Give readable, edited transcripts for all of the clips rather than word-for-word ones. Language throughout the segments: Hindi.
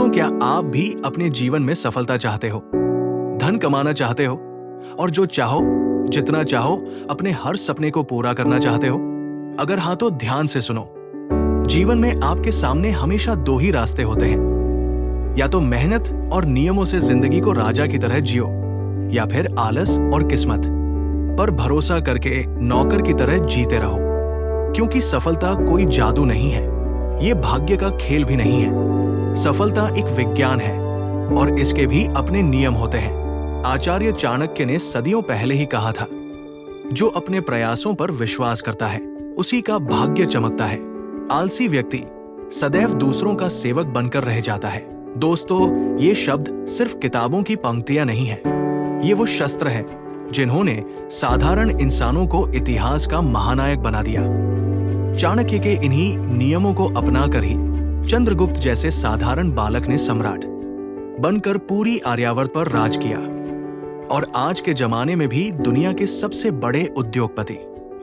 दोस्तों, क्या आप भी अपने जीवन में सफलता चाहते हो, धन कमाना चाहते हो और जो चाहो, जितना चाहो, अपने हर सपने को पूरा करना चाहते हो? अगर हाँ तो ध्यान से सुनो। जीवन में आपके सामने हमेशा दो ही रास्ते होते हैं, या तो मेहनत और नियमों से जिंदगी को राजा की तरह जियो, या फिर आलस और किस्मत पर भरोसा करके नौकर की तरह जीते रहो। क्योंकि सफलता कोई जादू नहीं है, ये भाग्य का खेल भी नहीं है। सफलता एक विज्ञान है और इसके भी अपने नियम होते हैं। आचार्य चाणक्य ने सदियों पहले ही कहा था, जो अपने प्रयासों पर विश्वास करता है उसी का भाग्य चमकता है। आलसी व्यक्ति सदैव दूसरों का सेवक बनकर रह जाता है। दोस्तों, ये शब्द सिर्फ किताबों की पंक्तियां नहीं है, ये वो शस्त्र है जिन्होंने साधारण इंसानों को इतिहास का महानायक बना दिया। चाणक्य के इन्हीं नियमों को अपनाकर ही चंद्रगुप्त जैसे साधारण बालक ने सम्राट बनकर पूरी आर्यावर्त पर राज किया। और आज के जमाने में भी दुनिया के सबसे बड़े उद्योगपति,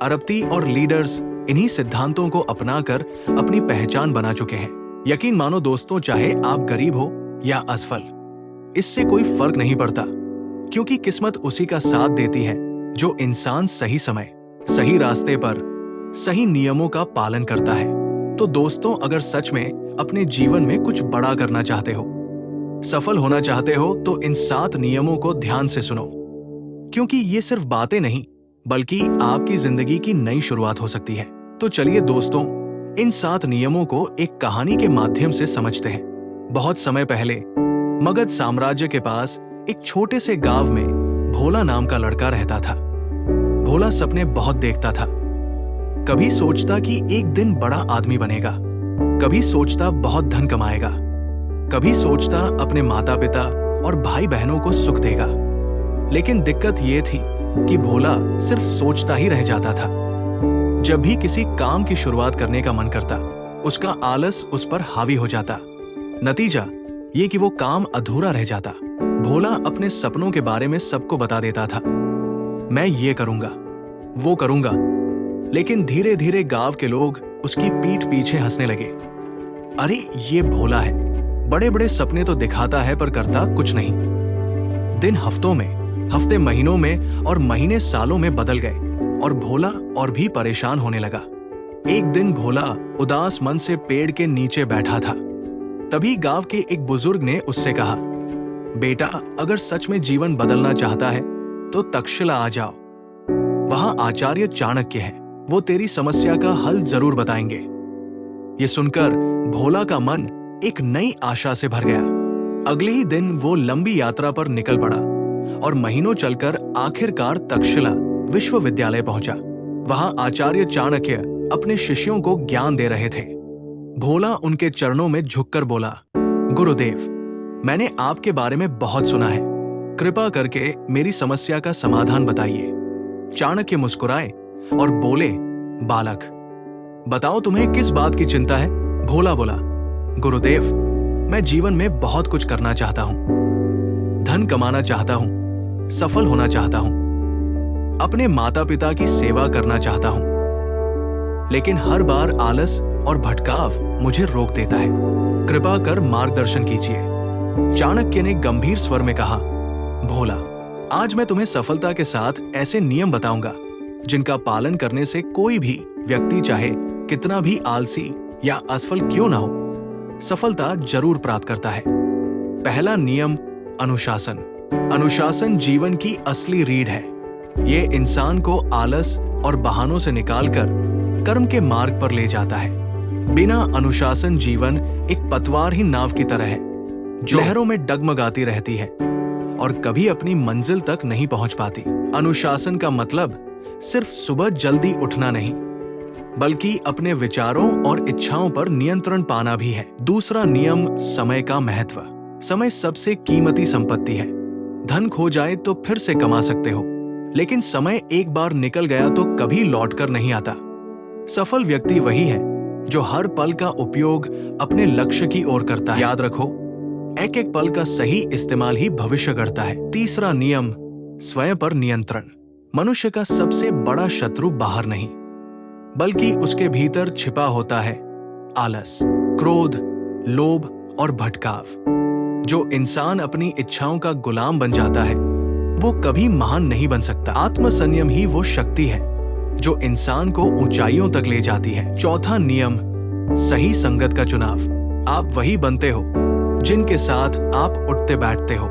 अरबपति और लीडर्स इन्हीं सिद्धांतों को अपनाकर अपनी पहचान बना चुके हैं। यकीन मानो दोस्तों, चाहे आप गरीब हो या असफल, इससे कोई फर्क नहीं पड़ता, क्योंकि किस्मत उसी का साथ देती है जो इंसान सही समय, सही रास्ते पर, सही नियमों का पालन करता है। तो दोस्तों, अगर सच में अपने जीवन में कुछ बड़ा करना चाहते हो, सफल होना चाहते हो, तो इन 7 नियमों को ध्यान से सुनो, क्योंकि ये सिर्फ बातें नहीं बल्कि आपकी जिंदगी की नई शुरुआत हो सकती है। तो चलिए दोस्तों, इन 7 नियमों को एक कहानी के माध्यम से समझते हैं। बहुत समय पहले मगध साम्राज्य के पास एक छोटे से गांव में भोला नाम का लड़का रहता था। भोला सपने बहुत देखता था। कभी सोचता कि एक दिन बड़ा आदमी बनेगा, कभी सोचता बहुत धन कमाएगा, कभी सोचता अपने माता पिता और भाई बहनों को सुख देगा। लेकिन दिक्कत ये थी कि भोला सिर्फ सोचता ही रह जाता था। जब भी किसी काम की शुरुआत करने का मन करता, उसका आलस उस पर हावी हो जाता। नतीजा ये कि वो काम अधूरा रह जाता। भोला अपने सपनों के बारे में सबको बता देता था, मैं ये करूंगा, वो करूंगा। लेकिन धीरे धीरे गांव के लोग उसकी पीठ पीछे हंसने लगे। अरे, ये भोला है, बड़े बड़े सपने तो दिखाता है पर करता कुछ नहीं। दिन हफ्तों में, हफ्ते महीनों में और महीने सालों में बदल गए और भोला और भी परेशान होने लगा। एक दिन भोला उदास मन से पेड़ के नीचे बैठा था। तभी गांव के एक बुजुर्ग ने उससे कहा, बेटा, अगर सच में जीवन बदलना चाहता है तो तक्षशिला आ जाओ। वहां आचार्य चाणक्य है, वो तेरी समस्या का हल जरूर बताएंगे। ये सुनकर भोला का मन एक नई आशा से भर गया। अगले ही दिन वो लंबी यात्रा पर निकल पड़ा और महीनों चलकर आखिरकार तक्षशिला विश्वविद्यालय पहुंचा। वहां आचार्य चाणक्य अपने शिष्यों को ज्ञान दे रहे थे। भोला उनके चरणों में झुककर बोला, गुरुदेव, मैंने आपके बारे में बहुत सुना है, कृपा करके मेरी समस्या का समाधान बताइए। चाणक्य मुस्कुराए और बोले, बालक, बताओ तुम्हें किस बात की चिंता है? भोला बोला, गुरुदेव, मैं जीवन में बहुत कुछ करना चाहता हूं, धन कमाना चाहता हूं, सफल होना चाहता हूं, अपने माता पिता की सेवा करना चाहता हूं, लेकिन हर बार आलस और भटकाव मुझे रोक देता है। कृपा कर मार्गदर्शन कीजिए। चाणक्य ने गंभीर स्वर में कहा, भोला, आज मैं तुम्हें सफलता के साथ ऐसे नियम बताऊंगा जिनका पालन करने से कोई भी व्यक्ति, चाहे कितना भी आलसी या असफल क्यों ना हो, सफलता जरूर प्राप्त करता है। पहला नियम, अनुशासन। अनुशासन जीवन की असली रीढ़ है। ये इंसान को आलस और बहानों से निकालकर कर्म के मार्ग पर ले जाता है। बिना अनुशासन जीवन एक पतवारहीन नाव की तरह है, जो लहरों में डगमगाती रहती है और कभी अपनी मंजिल तक नहीं पहुंच पाती। अनुशासन का मतलब सिर्फ सुबह जल्दी उठना नहीं, बल्कि अपने विचारों और इच्छाओं पर नियंत्रण पाना भी है। दूसरा नियम, समय का महत्व। समय सबसे कीमती संपत्ति है। धन खो जाए तो फिर से कमा सकते हो, लेकिन समय एक बार निकल गया तो कभी लौटकर नहीं आता। सफल व्यक्ति वही है जो हर पल का उपयोग अपने लक्ष्य की ओर करता है। याद रखो, एक एक पल का सही इस्तेमाल ही भविष्य गढ़ता है। तीसरा नियम, स्वयं पर नियंत्रण। मनुष्य का सबसे बड़ा शत्रु बाहर नहीं, बल्कि उसके भीतर छिपा होता है आलस, क्रोध, लोभ और भटकाव। जो इंसान अपनी इच्छाओं का गुलाम बन जाता है वो कभी महान नहीं बन सकता। आत्मसंयम ही वो शक्ति है जो इंसान को ऊंचाइयों तक ले जाती है। चौथा नियम, सही संगत का चुनाव। आप वही बनते हो जिनके साथ आप उठते बैठते हो।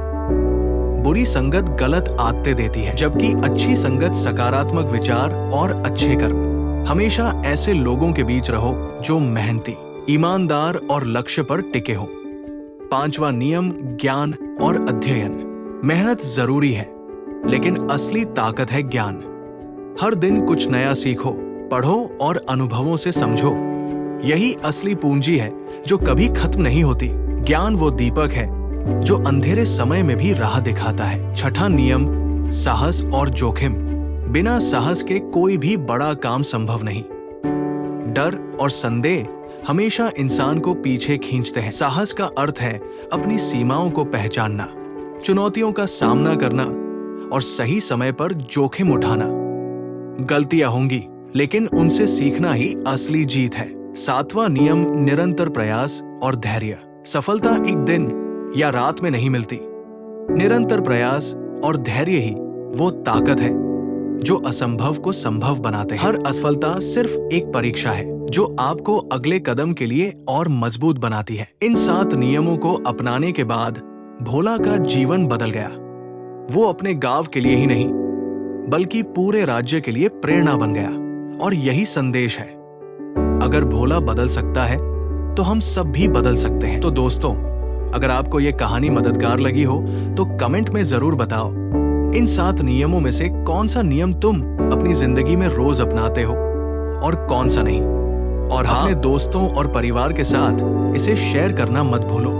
बुरी संगत गलत आदतें देती है, जबकि अच्छी संगत सकारात्मक विचार और अच्छे कर्म। हमेशा ऐसे लोगों के बीच रहो जो मेहनती, ईमानदार और लक्ष्य पर टिके हो। पांचवा नियम, ज्ञान और अध्ययन। मेहनत जरूरी है, लेकिन असली ताकत है ज्ञान। हर दिन कुछ नया सीखो, पढ़ो और अनुभवों से समझो। यही असली पूंजी है जो कभी खत्म नहीं होती। ज्ञान वो दीपक है जो अंधेरे समय में भी राह दिखाता है। छठा नियम, साहस और जोखिम। बिना साहस के कोई भी बड़ा काम संभव नहीं। डर और संदेह हमेशा इंसान को पीछे खींचते हैं। साहस का अर्थ है अपनी सीमाओं को पहचानना, चुनौतियों का सामना करना और सही समय पर जोखिम उठाना। गलतियां होंगी, लेकिन उनसे सीखना ही असली जीत है। सातवां नियम, निरंतर प्रयास और धैर्य। सफलता एक दिन या रात में नहीं मिलती। निरंतर प्रयास और धैर्य ही वो ताकत है जो असंभव को संभव बनाते हैं। हर असफलता सिर्फ एक परीक्षा है जो आपको अगले कदम के लिए और मजबूत बनाती है। इन 7 नियमों को अपनाने के बाद भोला का जीवन बदल गया। वो अपने गांव के लिए ही नहीं बल्कि पूरे राज्य के लिए प्रेरणा बन गया। और यही संदेश है, अगर भोला बदल सकता है तो हम सब भी बदल सकते हैं। तो दोस्तों, अगर आपको ये कहानी मददगार लगी हो तो कमेंट में जरूर बताओ इन 7 नियमों में से कौन सा नियम तुम अपनी जिंदगी में रोज अपनाते हो और कौन सा नहीं। और अपने दोस्तों और परिवार के साथ इसे शेयर करना मत भूलो।